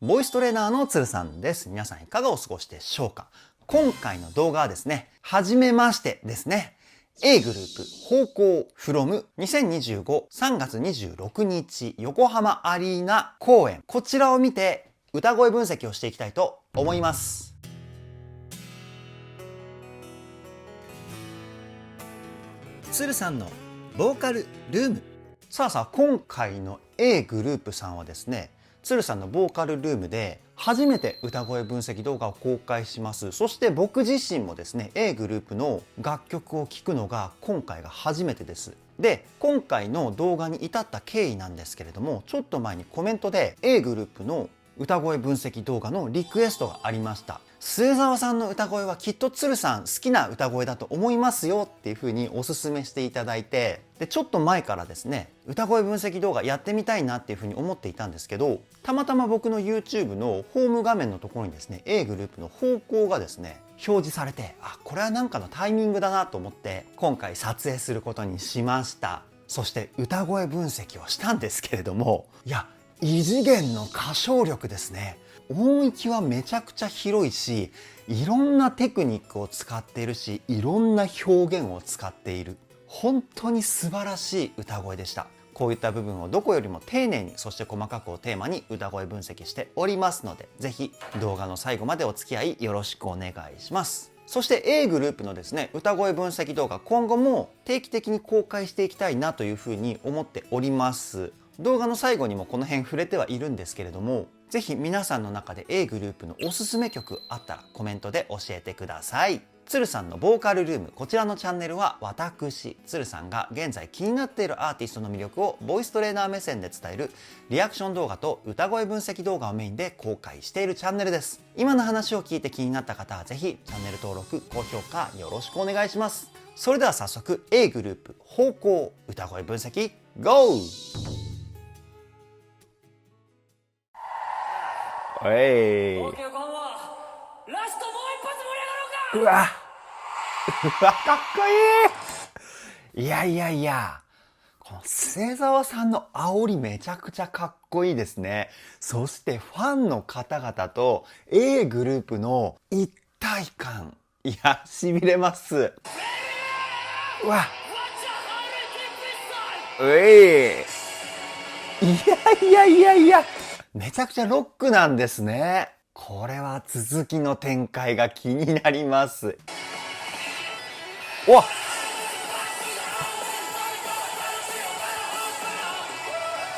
ボイストレーナーのつるさんです。皆さんいかがお過ごしでしょうか。今回の動画はですね、はじめましてですね。A グループ方向 from 2025 3月26日横浜アリーナ公演。こちらを見て歌声分析をしていきたいと思います。つるさんのボーカルルーム。さあ今回の A グループさんはですね、つるさんのボーカルルームで初めて歌声分析動画を公開します。そして僕自身もですね A グループの楽曲を聴くのが今回が初めてです。で、今回の動画に至った経緯なんですけれども、ちょっと前にコメントで A グループの歌声分析動画のリクエストがありました。末澤さんの歌声はきっとつるさん好きな歌声だと思いますよっていう風におすすめしていただいて、でちょっと前からですね歌声分析動画やってみたいなっていう風に思っていたんですけど、たまたま僕の YouTube のホーム画面のところにですね A グループの方向がですね表示されて、これはなんかのタイミングだなと思って今回撮影することにしました。そして歌声分析をしたんですけれども、異次元の歌唱力ですね。音域はめちゃくちゃ広いし、いろんなテクニックを使っているし、いろんな表現を使っている。本当に素晴らしい歌声でした。こういった部分をどこよりも丁寧に、そして細かくをテーマに歌声分析しておりますので、ぜひ動画の最後までお付き合いよろしくお願いします。そして A グループのですね歌声分析動画、今後も定期的に公開していきたいなというふうに思っております。動画の最後にもこの辺触れてはいるんですけれども、ぜひ皆さんの中で A グループのおすすめ曲あったらコメントで教えてください。つるさんのボーカルルーム、こちらのチャンネルは私つるさんが現在気になっているアーティストの魅力をボイストレーナー目線で伝えるリアクション動画と歌声分析動画をメインで公開しているチャンネルです。今の話を聞いて気になった方はぜひチャンネル登録高評価よろしくお願いします。それでは早速 A グループ方向歌声分析 GO!オーケー、こんばんは。ラストもう一発盛り上がろうか。かっこいい。この末澤さんの煽りめちゃくちゃかっこいいですね。そしてファンの方々と A グループの一体感、痺れます。めちゃくちゃロックなんですね。これは続きの展開が気になります。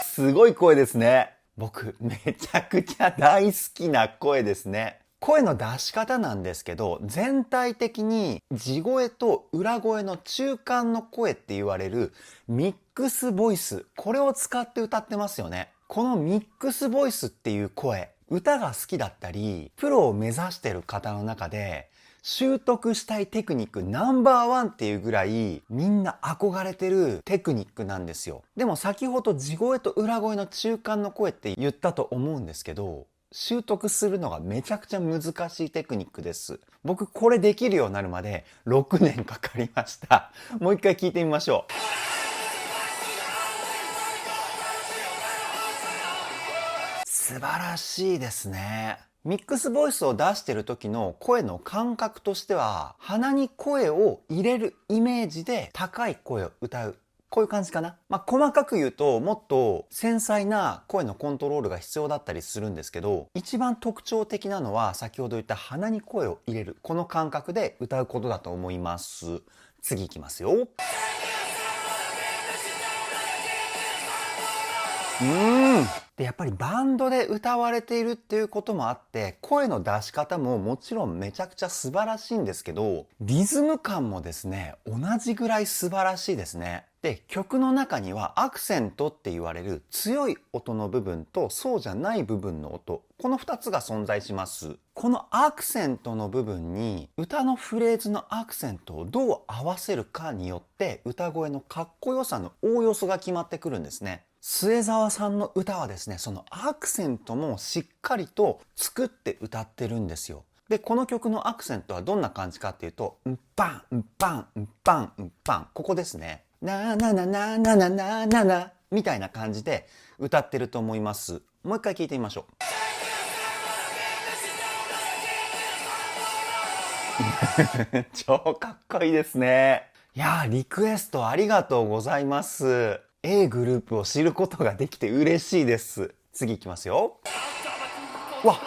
すごい声ですね。僕めちゃくちゃ大好きな声ですね。声の出し方なんですけど、全体的に地声と裏声の中間の声って言われるミックスボイス、これを使って歌ってますよね。このミックスボイスっていう声、歌が好きだったりプロを目指してる方の中で習得したいテクニックナンバーワンっていうぐらいみんな憧れてるテクニックなんですよ。でも先ほど地声と裏声の中間の声って言ったと思うんですけど、習得するのがめちゃくちゃ難しいテクニックです。僕これできるようになるまで6年かかりました。もう一回聞いてみましょう。素晴らしいですね。ミックスボイスを出してる時の声の感覚としては、鼻に声を入れるイメージで高い声を歌う。こういう感じかな。細かく言うともっと繊細な声のコントロールが必要だったりするんですけど、一番特徴的なのは先ほど言った鼻に声を入れる。この感覚で歌うことだと思います。次いきますよ。でやっぱりバンドで歌われているっていうこともあって、声の出し方ももちろんめちゃくちゃ素晴らしいんですけど、リズム感もですね同じぐらい素晴らしいですね。で曲の中にはアクセントって言われる強い音の部分とそうじゃない部分の音、この2つが存在します。このアクセントの部分に歌のフレーズのアクセントをどう合わせるかによって歌声のかっこよさのおおよそが決まってくるんですね。末澤さんの歌はですね、そのアクセントもしっかりと作って歌ってるんですよ。で、この曲のアクセントはどんな感じかっていうと、んぱん、んぱん、んぱん、んぱん。ここですね。ななななななななみたいな感じで歌ってると思います。もう一回聞いてみましょう。超かっこいいですね。いやー、リクエストありがとうございます。A グループを知ることができて嬉しいです。次いきますよ。わっ、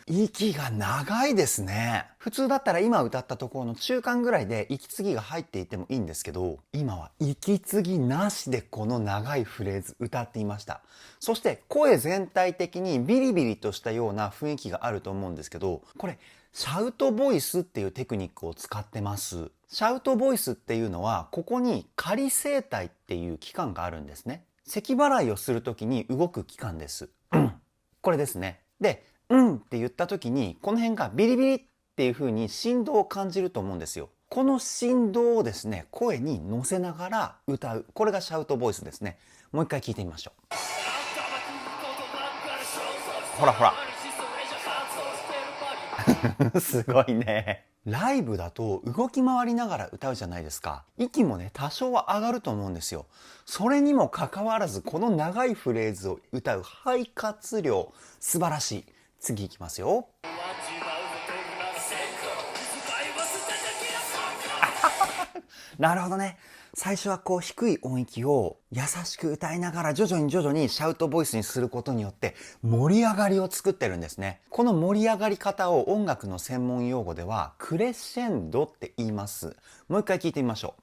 息が長いですね。普通だったら今歌ったところの中間ぐらいで息継ぎが入っていてもいいんですけど、今は息継ぎなしでこの長いフレーズ歌っていました。そして声全体的にビリビリとしたような雰囲気があると思うんですけど、これシャウトボイスっていうテクニックを使ってます。シャウトボイスっていうのは、ここに仮声帯っていう器官があるんですね。咳払いをするときに動く器官です。これですね。で、って言った時にこの辺がビリビリっていう風に振動を感じると思うんですよ。この振動をですね、声に乗せながら歌う。これがシャウトボイスですね。もう一回聞いてみましょう。ほらほら。すごいね。ライブだと動き回りながら歌うじゃないですか。息もね、多少は上がると思うんですよ。それにもかかわらず、この長いフレーズを歌う肺活量、素晴らしい。次いきますよ。なるほどね。最初はこう低い音域を優しく歌いながら徐々にシャウトボイスにすることによって盛り上がりを作ってるんですね。この盛り上がり方を音楽の専門用語ではクレッシェンドって言います。もう一回聞いてみましょ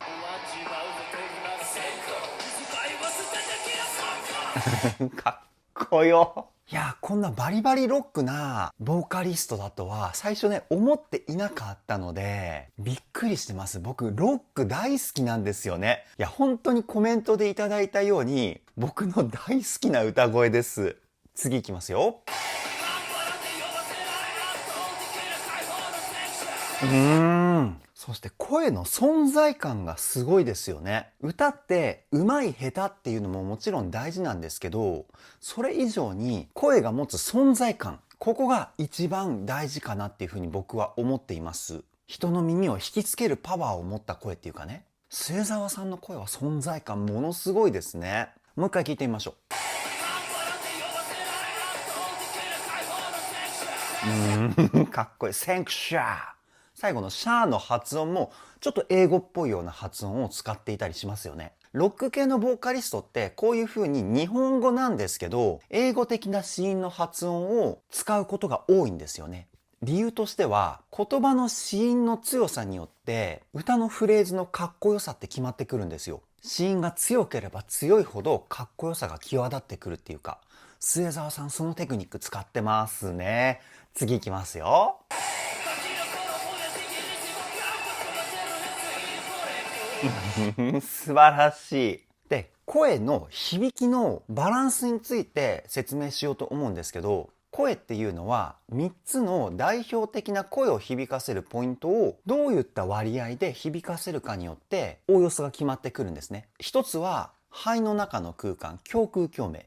う。かっこよ。いや、こんなバリバリロックなボーカリストだとは最初ね、思っていなかったので、びっくりしてます。僕、ロック大好きなんですよね。いや、本当にコメントでいただいたように、僕の大好きな歌声です。次いきますよ。そして声の存在感がすごいですよね。歌って上手い下手っていうのももちろん大事なんですけど、それ以上に声が持つ存在感、ここが一番大事かなっていうふうに僕は思っています。人の耳を引きつけるパワーを持った声っていうかね。末澤さんの声は存在感ものすごいですね。もう一回聞いてみましょう。かっこいい。センクシャー。最後のシャーの発音もちょっと英語っぽいような発音を使っていたりしますよね。ロック系のボーカリストってこういう風に日本語なんですけど、英語的な子音の発音を使うことが多いんですよね。理由としては、言葉の子音の強さによって歌のフレーズのかっこよさって決まってくるんですよ。子音が強ければ強いほどかっこよさが際立ってくるっていうか、末澤さんそのテクニック使ってますね。次いきますよ。素晴らしい。で、声の響きのバランスについて説明しようと思うんですけど、声っていうのは3つの代表的な声を響かせるポイントをどういった割合で響かせるかによっておおよそが決まってくるんですね。一つは肺の中の空間、胸腔共鳴。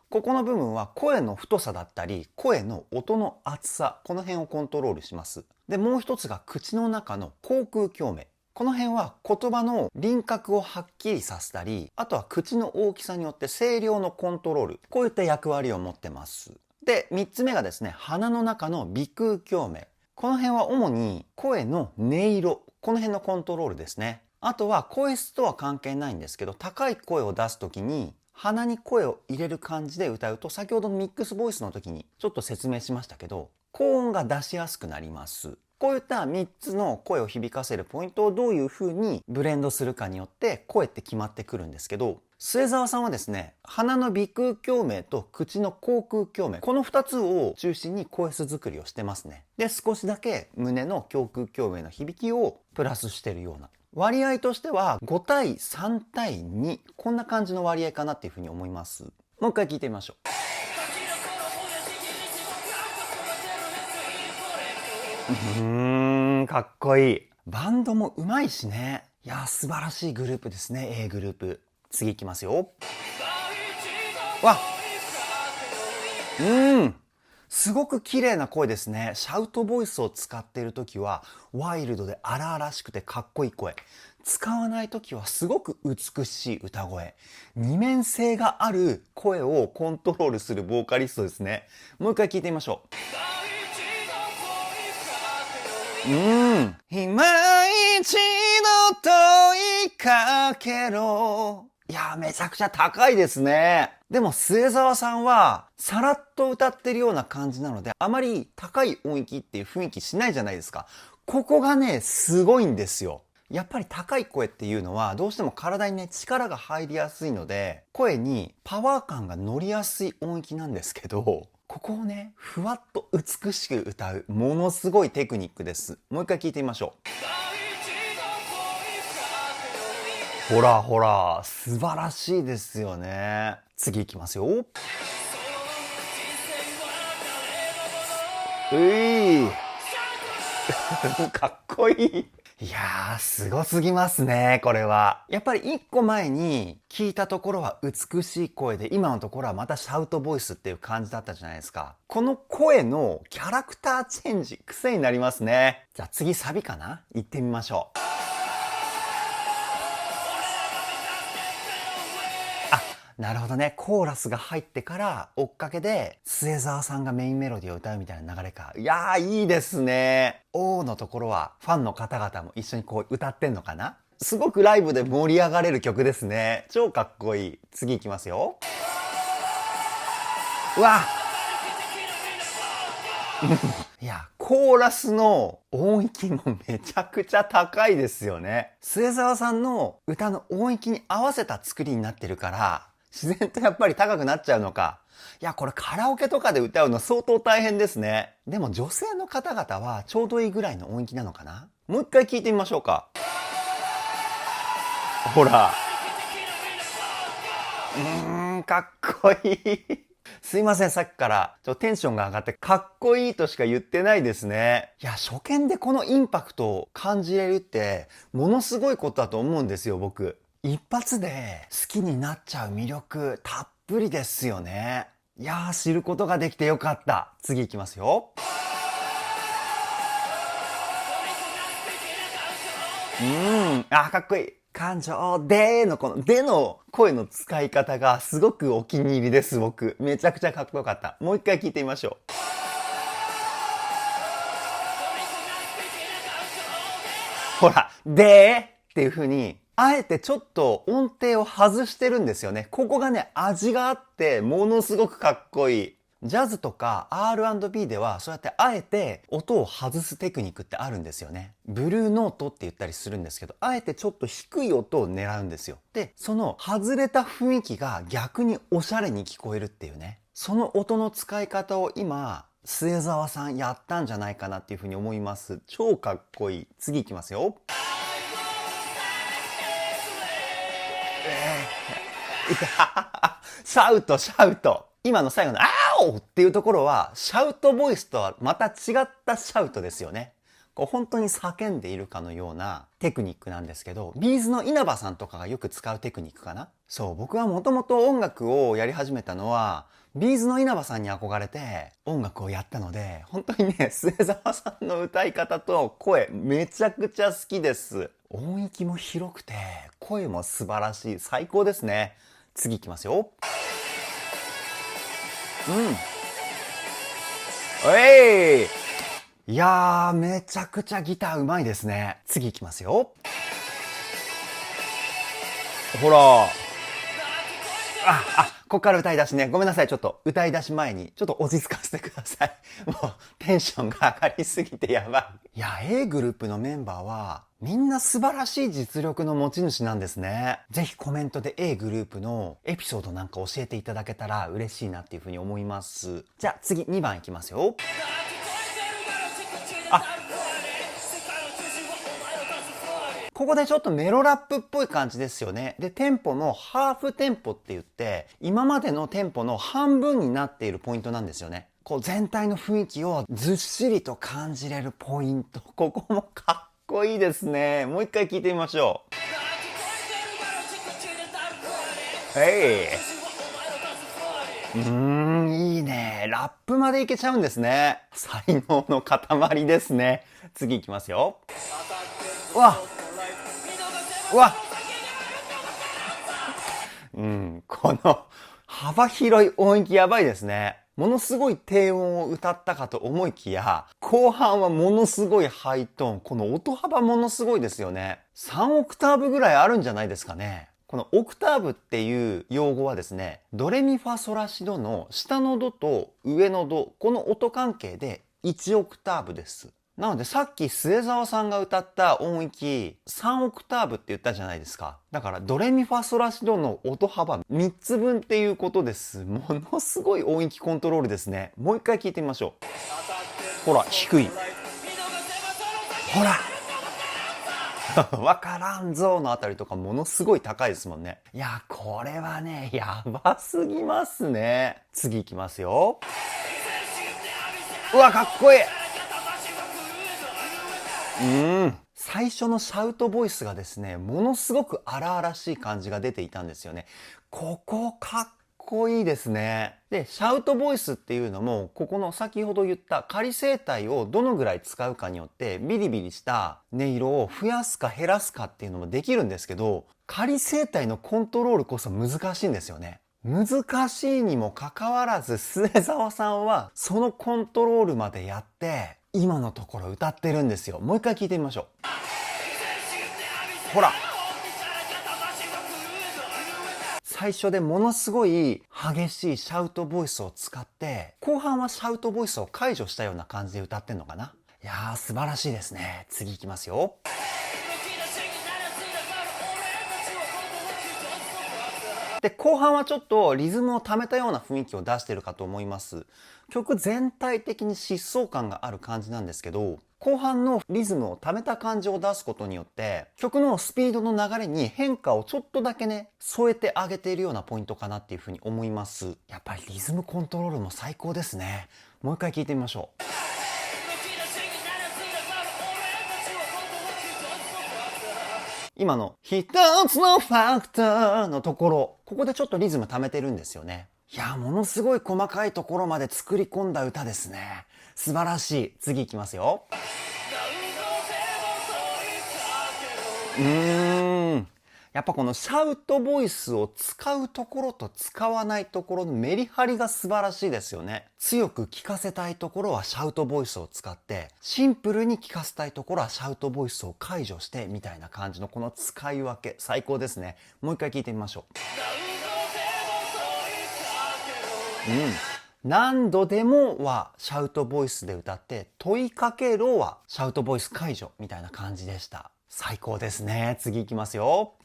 ここの部分は声の太さだったり、声の音の厚さ、この辺をコントロールします。で、もう一つが口の中の口腔共鳴。この辺は言葉の輪郭をはっきりさせたり、あとは口の大きさによって声量のコントロール、こういった役割を持ってます。で、3つ目がですね、鼻の中の鼻腔共鳴。この辺は主に声の音色、この辺のコントロールですね。あとは声質とは関係ないんですけど、高い声を出すときに鼻に声を入れる感じで歌うと、先ほどのミックスボイスの時にちょっと説明しましたけど、高音が出しやすくなります。こういった3つの声を響かせるポイントをどういう風にブレンドするかによって声って決まってくるんですけど、末澤さんはですね、鼻の鼻腔共鳴と口の口腔共鳴、この2つを中心に声質作りをしてますね。で、少しだけ胸の胸腔共鳴の響きをプラスしてるような。割合としては5対3対2、こんな感じの割合かなっていうふうに思います。もう一回聞いてみましょう。かっこいい。バンドも上手いしね。いや、素晴らしいグループですね、A グループ。次いきますよ。わっ、すごく綺麗な声ですね。シャウトボイスを使っている時はワイルドで荒々しくてかっこいい声。使わないときはすごく美しい歌声。二面性がある声をコントロールするボーカリストですね。もう一回聞いてみましょう。今一度問いかけろ。いやー、めちゃくちゃ高いですね。でも末澤さんはさらっと歌ってるような感じなので、あまり高い音域っていう雰囲気しないじゃないですか。ここがね、すごいんですよ。やっぱり高い声っていうのはどうしても体にね、力が入りやすいので、声にパワー感が乗りやすい音域なんですけど、ここをね、ふわっと美しく歌う、ものすごいテクニックです。もう一回聞いてみましょう。ほらほら、素晴らしいですよね。次いきますよ。かっこいい。いやー、すごすぎますね、これは。やっぱり一個前に聞いたところは美しい声で、今のところはまたシャウトボイスっていう感じだったじゃないですか。この声のキャラクターチェンジ、癖になりますね。じゃあ次サビかな？行ってみましょう。なるほどね。コーラスが入ってから追っかけで末澤さんがメインメロディーを歌うみたいな流れか。いやー、いいですね。O のところはファンの方々も一緒にこう歌ってんのかな？すごくライブで盛り上がれる曲ですね。超かっこいい。次いきますよ。うわいや、コーラスの音域もめちゃくちゃ高いですよね。末澤さんの歌の音域に合わせた作りになってるから、自然とやっぱり高くなっちゃうのか。いや、これカラオケとかで歌うの相当大変ですね。でも女性の方々はちょうどいいぐらいの音域なのかな？もう一回聞いてみましょうか。ほら。かっこいい。すいません、さっきからテンションが上がってかっこいいとしか言ってないですね。いや、初見でこのインパクトを感じれるってものすごいことだと思うんですよ、僕。一発で好きになっちゃう魅力たっぷりですよね。いやー、知ることができてよかった。次いきますよ。かっこいい。感情でのこのでの声の使い方がすごくお気に入りです、僕。めちゃくちゃかっこよかった。もう一回聞いてみましょう。ほら、でっていう風に、あえてちょっと音程を外してるんですよね。ここがね、味があって、ものすごくかっこいい。ジャズとか R&B ではそうやってあえて音を外すテクニックってあるんですよね。ブルーノートって言ったりするんですけど、あえてちょっと低い音を狙うんですよ。で、その外れた雰囲気が逆におしゃれに聞こえるっていうね。その音の使い方を今、末澤さんやったんじゃないかなっていうふうに思います。超かっこいい。次いきますよ。シャウト、シャウト。今の最後の、あーおっていうところは、シャウトボイスとはまた違ったシャウトですよね。こう本当に叫んでいるかのようなテクニックなんですけど、ビーズの稲葉さんとかがよく使うテクニックかな。そう、僕はもともと音楽をやり始めたのは、ビーズの稲葉さんに憧れて音楽をやったので、本当にね、末澤さんの歌い方と声、めちゃくちゃ好きです。音域も広くて、声も素晴らしい。最高ですね。次いきますよ。いやー、めちゃくちゃギターうまいですね。次いきますよ。ほら。こっから歌い出しね。ごめんなさい。ちょっと歌い出し前に、ちょっと落ち着かせてください。もうテンションが上がりすぎてやばい。いや、A グループのメンバーは、みんな素晴らしい実力の持ち主なんですね。ぜひコメントで A グループのエピソードなんか教えていただけたら嬉しいなっていうふうに思います。じゃあ次2番いきますよ。ここでちょっとメロラップっぽい感じですよね。で、テンポもハーフテンポって言って、今までのテンポの半分になっているポイントなんですよね。こう全体の雰囲気をずっしりと感じれるポイント。ここもかっこいいですね。もう一回聞いてみましょう。いいね。ラップまでいけちゃうんですね。才能の塊ですね。次いきますよ。うわうわこの幅広い音域やばいですね。ものすごい低音を歌ったかと思いきや、後半はものすごいハイトーン。この音幅ものすごいですよね。3オクターブぐらいあるんじゃないですかね。このオクターブっていう用語はですね、ドレミファソラシドの下のドと上のド、この音関係で1オクターブです。なのでさっき末澤さんが歌った音域3オクターブって言ったじゃないですか。だからドレミファソラシドの音幅3つ分っていうことです。ものすごい音域コントロールですね。もう一回聞いてみましょう。ほら、低い。ほらわからんぞのあたりとかものすごい高いですもんね。いや、これはね、やばすぎますね。次いきますよ。うわ、かっこいい。最初のシャウトボイスがですね、ものすごく荒々しい感じが出ていたんですよね。ここかっこいいですね。で、シャウトボイスっていうのも、ここの先ほど言った仮声帯をどのぐらい使うかによって、ビリビリした音色を増やすか減らすかっていうのもできるんですけど、仮声帯のコントロールこそ難しいんですよね。難しいにもかかわらず、末澤さんはそのコントロールまでやって、今のところ歌ってるんですよ。もう一回聞いてみましょう。ほら。最初でものすごい激しいシャウトボイスを使って、後半はシャウトボイスを解除したような感じで歌ってんのかな。いやー、素晴らしいですね。次いきますよ。で、後半はちょっとリズムを溜めたような雰囲気を出してるかと思います。曲全体的に疾走感がある感じなんですけど、後半のリズムを溜めた感じを出すことによって、曲のスピードの流れに変化をちょっとだけね、添えてあげているようなポイントかなっていうふうに思います。やっぱりリズムコントロールも最高ですね。もう一回聞いてみましょう。今の一つのファクターのところ、ここでちょっとリズム溜めてるんですよね。いや、ものすごい細かいところまで作り込んだ歌ですね。素晴らしい。次いきますよ。やっぱこのシャウトボイスを使うところと使わないところのメリハリが素晴らしいですよね。強く聞かせたいところはシャウトボイスを使って、シンプルに聞かせたいところはシャウトボイスを解除して、みたいな感じのこの使い分け、最高ですね。もう一回聞いてみましょう。何度でもはシャウトボイスで歌って、問いかけろはシャウトボイス解除みたいな感じでした。最高ですね。次いきますよ。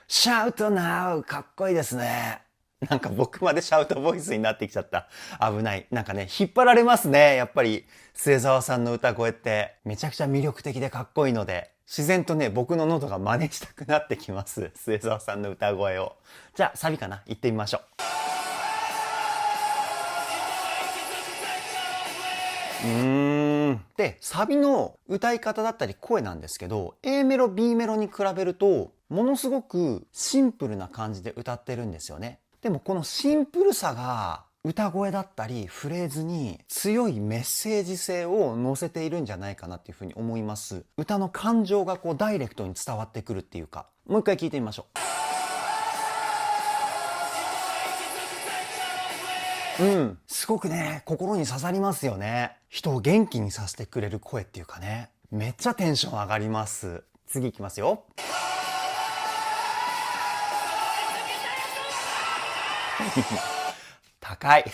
シャウトナウかっこいいですね。なんか僕までシャウトボイスになってきちゃった。危ない。なんかね、引っ張られますね。やっぱり、末澤さんの歌声って、めちゃくちゃ魅力的でかっこいいので、自然とね、僕の喉が真似したくなってきます。末澤さんの歌声を。じゃあ、サビかな。行ってみましょう。で、サビの歌い方だったり声なんですけど、A メロ、B メロに比べると、ものすごくシンプルな感じで歌ってるんですよね。でもこのシンプルさが、歌声だったりフレーズに強いメッセージ性を乗せているんじゃないかなっていうふうに思います。歌の感情がこうダイレクトに伝わってくるっていうか、もう一回聞いてみましょう。すごくね、心に刺さりますよね。人を元気にさせてくれる声っていうかね。めっちゃテンション上がります。次いきますよ。高い。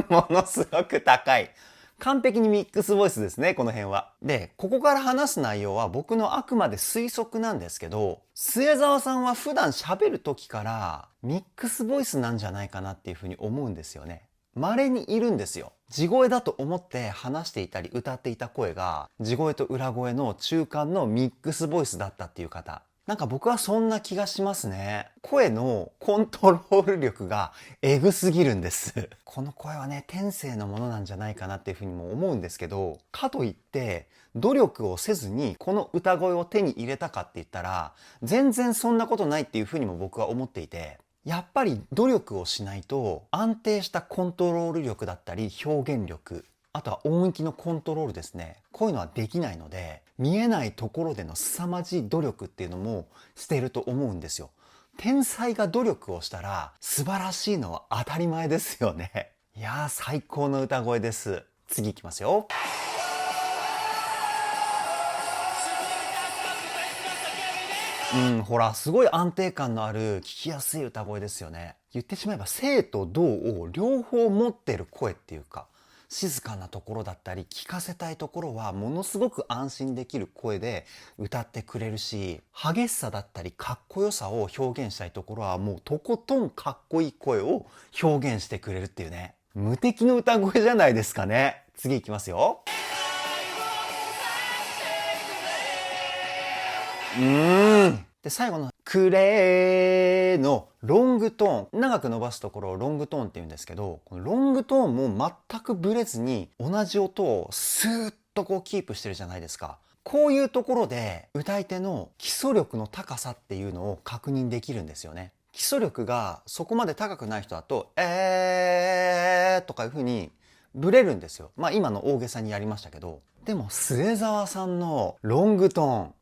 ものすごく高い。完璧にミックスボイスですね、この辺は。で、ここから話す内容は僕のあくまで推測なんですけど、末澤さんは普段喋る時からミックスボイスなんじゃないかなっていうふうに思うんですよね。稀にいるんですよ。地声だと思って話していたり歌っていた声が、地声と裏声の中間のミックスボイスだったっていう方。なんか僕はそんな気がしますね。声のコントロール力がエグすぎるんです。この声はね、天性のものなんじゃないかなっていうふうにも思うんですけど、かといって努力をせずにこの歌声を手に入れたかって言ったら、全然そんなことないっていうふうにも僕は思っていて、やっぱり努力をしないと安定したコントロール力だったり表現力、あとは音域のコントロールですね。こういうのはできないので、見えないところでの凄まじい努力っていうのもしていると思うんですよ。天才が努力をしたら素晴らしいのは当たり前ですよね。いやー、最高の歌声です。次いきますよ。ほら、すごい安定感のある聞きやすい歌声ですよね。言ってしまえば静と動を両方持ってる声っていうか、静かなところだったり聞かせたいところはものすごく安心できる声で歌ってくれるし、激しさだったりかっこよさを表現したいところはもうとことんかっこいい声を表現してくれるっていうね。無敵の歌声じゃないですかね。次いきますよ。で、最後のクレーのロングトーン。長く伸ばすところをロングトーンって言うんですけど、このロングトーンも全くブレずに同じ音をスーッとこうキープしてるじゃないですか。こういうところで歌い手の基礎力の高さっていうのを確認できるんですよね。基礎力がそこまで高くない人だと、とかいう風にブレるんですよ。まあ今の大げさにやりましたけど。でも末澤さんのロングトーン、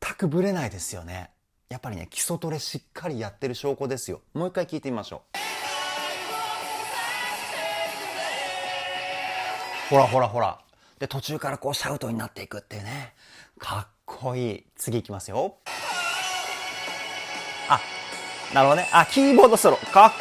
全くブレないですよね。やっぱりね、基礎トレしっかりやってる証拠ですよ。もう一回聞いてみましょう。ほらほらほら。で、途中からこうシャウトになっていくっていうね。かっこいい。次いきますよ。あ、なるほどね。あ、キーボードソロ。かっ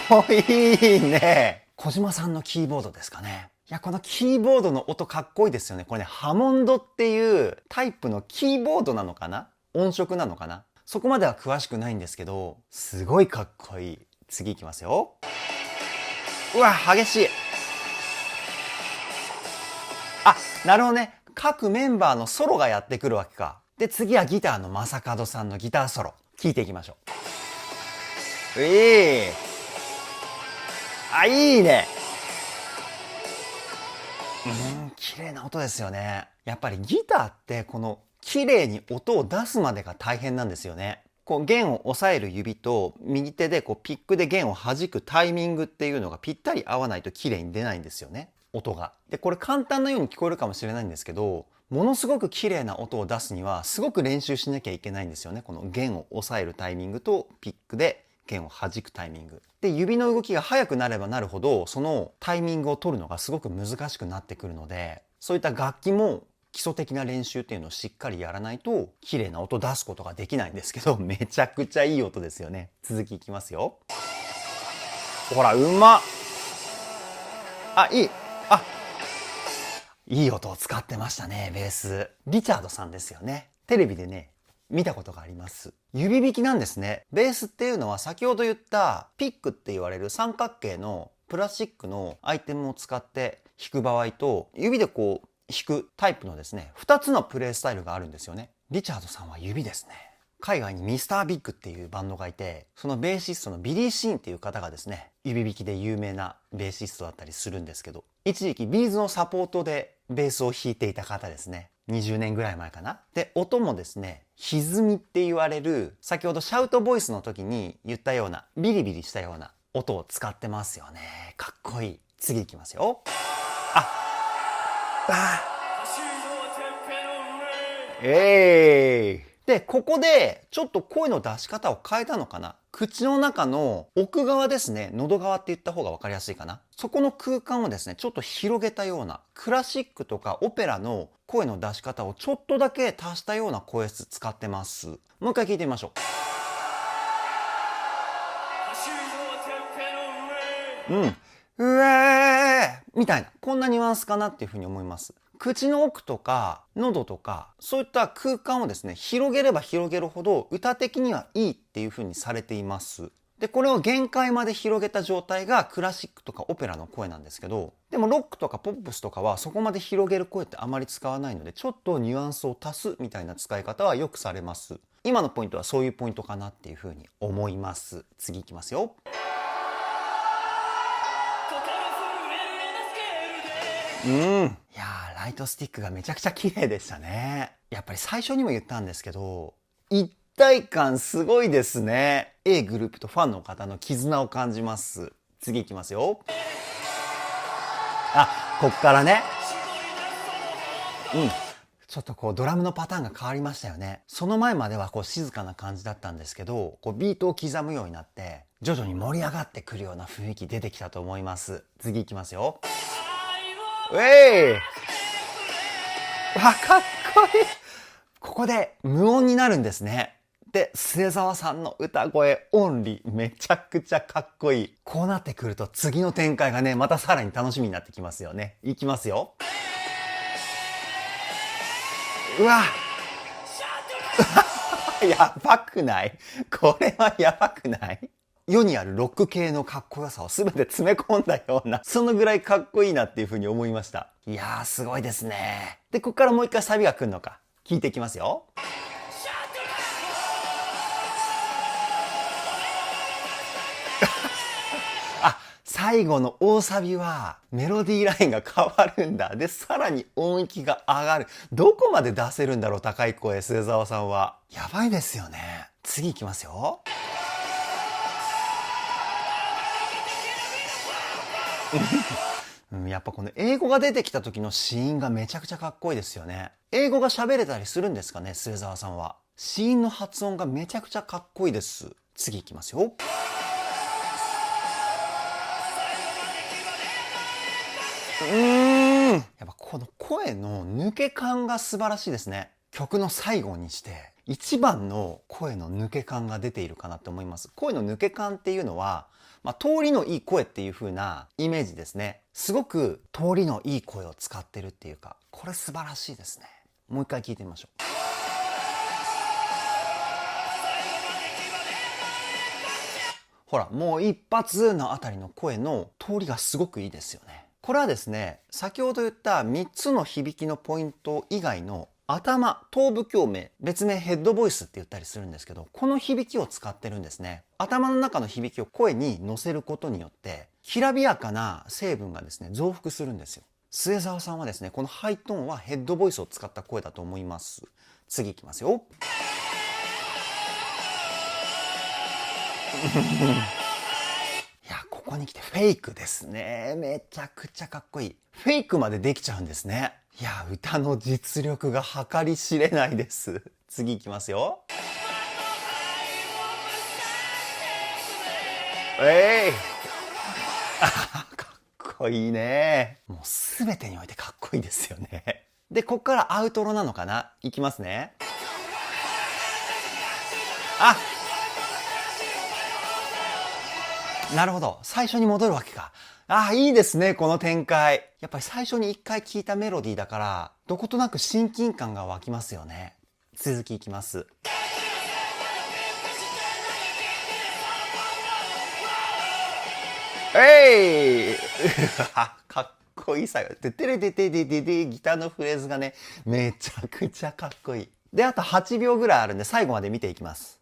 こいいね。小島さんのキーボードですかね。いや、このキーボードの音かっこいいですよね。これね、ハモンドっていうタイプのキーボードなのかな？音色なのかな？そこまでは詳しくないんですけど、すごいかっこいい。次いきますよ。うわ、激しい。あ、なるほどね。各メンバーのソロがやってくるわけか。で、次はギターの正門さんのギターソロ。聞いていきましょう。あ、いいね。綺麗な音ですよね。やっぱりギターってこの綺麗に音を出すまでが大変なんですよね。こう弦を押さえる指と右手でこうピックで弦を弾くタイミングっていうのがぴったり合わないと綺麗に出ないんですよね。音が。で、これ簡単なように聞こえるかもしれないんですけど、ものすごく綺麗な音を出すにはすごく練習しなきゃいけないんですよね。この弦を押さえるタイミングとピックで弦を弾くタイミング。で、指の動きが速くなればなるほど、そのタイミングを取るのがすごく難しくなってくるので、そういった楽器も基礎的な練習っていうのをしっかりやらないと綺麗な音出すことができないんですけど、めちゃくちゃいい音ですよね。続きいきますよ。ほら、うまっ。あ、いい。あ、いい音を使ってましたね、ベース。リチャードさんですよね。テレビでね、見たことがあります。指弾きなんですね。ベースっていうのは先ほど言ったピックって言われる三角形のプラスチックのアイテムを使って弾く場合と、指でこう弾くタイプのですね、2つのプレイスタイルがあるんですよね。リチャードさんは指ですね。海外にミスタービッグっていうバンドがいて、そのベーシストのビリー・シーンっていう方がですね、指弾きで有名なベーシストだったりするんですけど、一時期ビーズのサポートでベースを弾いていた方ですね。20年ぐらい前かな。で、音もですね、歪みって言われる、先ほどシャウトボイスの時に言ったような、ビリビリしたような音を使ってますよね。かっこいい。次いきますよ。で、ここでちょっと声の出し方を変えたのかな。口の中の奥側ですね。喉側って言った方が分かりやすいかな。そこの空間をですね、ちょっと広げたような、クラシックとかオペラの声の出し方をちょっとだけ足したような声質使ってます。もう一回聞いてみましょう。うえーみたいな、こんなニュアンスかなっていうふうに思います。口の奥とか喉とかそういった空間をですね、広げれば広げるほど歌的にはいいっていうふうにされています。で、これを限界まで広げた状態がクラシックとかオペラの声なんですけど、でもロックとかポップスとかはそこまで広げる声ってあまり使わないので、ちょっとニュアンスを足すみたいな使い方はよくされます。今のポイントはそういうポイントかなっていうふうに思います。次いきますよ。いやー、ライトスティックがめちゃくちゃ綺麗でしたね。やっぱり最初にも言ったんですけど、一体感すごいですね。A グループとファンの方の絆を感じます。次いきますよ。こっからね。ちょっとこうドラムのパターンが変わりましたよね。その前まではこう静かな感じだったんですけど、こうビートを刻むようになって徐々に盛り上がってくるような雰囲気出てきたと思います。次いきますよ。かっこいい。ここで無音になるんですね。で、末澤さんの歌声オンリー、めちゃくちゃかっこいい。こうなってくると次の展開がね、またさらに楽しみになってきますよね。いきますよ。やばくない？これはやばくない？世にあるロック系のかっこよさを全て詰め込んだような、そのぐらいかっこいいなっていう風に思いました。いやー、すごいですね。で、ここからもう一回サビが来るのか、聞いていきますよ。最後の大サビはメロディーラインが変わるんだ。で、さらに音域が上がる。どこまで出せるんだろう、高い声、末澤さんは。やばいですよね。次いきますよ。やっぱこの英語が出てきた時の子音がめちゃくちゃかっこいいですよね。英語が喋れたりするんですかね、末澤さんは。子音の発音がめちゃくちゃかっこいいです。次いきますよ。やっぱこの声の抜け感が素晴らしいですね。曲の最後にして一番の声の抜け感が出ているかなと思います。声の抜け感っていうのは、通りのいい声っていう風なイメージですね。すごく通りのいい声を使ってるっていうか、これ素晴らしいですね。もう一回聞いてみましょう。ほら、もう一発のあたりの声の通りがすごくいいですよね。これはですね、先ほど言った3つの響きのポイント以外の頭、頭部共鳴、別名ヘッドボイスって言ったりするんですけど、この響きを使ってるんですね。頭の中の響きを声に乗せることによって、きらびやかな成分がですね、増幅するんですよ。末澤さんはですね、このハイトーンはヘッドボイスを使った声だと思います。次いきますよ。いや、ここに来てフェイクですね。めちゃくちゃかっこいい。フェイクまでできちゃうんですね。いや、歌の実力が計り知れないです。次いきますよ。かっこいいね。もうすべてにおいてかっこいいですよね。で、こっからアウトロなのかな？いきますね。なるほど。最初に戻るわけか。いいですね、この展開。やっぱり最初に一回聴いたメロディーだから、どことなく親近感が湧きますよね。続きいきます。かっこいい作業。ててれててててて、ギターのフレーズがね、めちゃくちゃかっこいい。で、あと8秒ぐらいあるんで、最後まで見ていきます。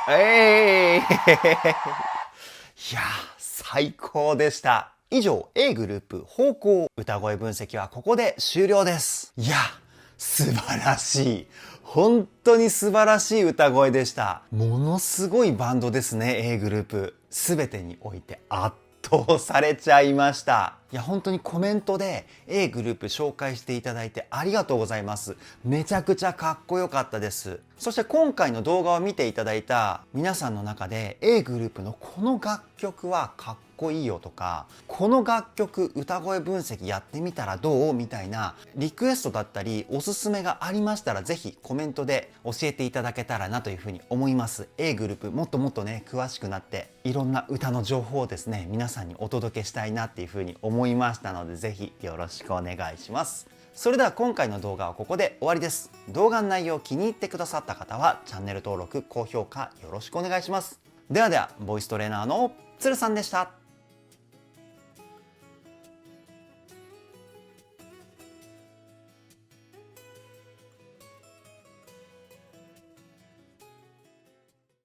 いや最高でした。以上 A グループ方向歌声分析はここで終了です。いや素晴らしい、本当に素晴らしい歌声でした。ものすごいバンドですね。 A グループ全てにおいて圧倒されちゃいました。いや本当にコメントで A グループ紹介していただいてありがとうございます。めちゃくちゃかっこよかったです。そして今回の動画を見ていただいた皆さんの中で A グループのこの楽曲はかっこいいよとか、この楽曲歌声分析やってみたらどうみたいなリクエストだったりおすすめがありましたら、ぜひコメントで教えていただけたらなというふうに思います。 A グループもっともっとね詳しくなっていろんな歌の情報をですね皆さんにお届けしたいなっていうふうに思いましたので、ぜひよろしくお願いします。それでは今回の動画はここで終わりです。動画の内容を気に入ってくださった方はチャンネル登録高評価よろしくお願いします。ではではボイストレーナーのつるさんでした。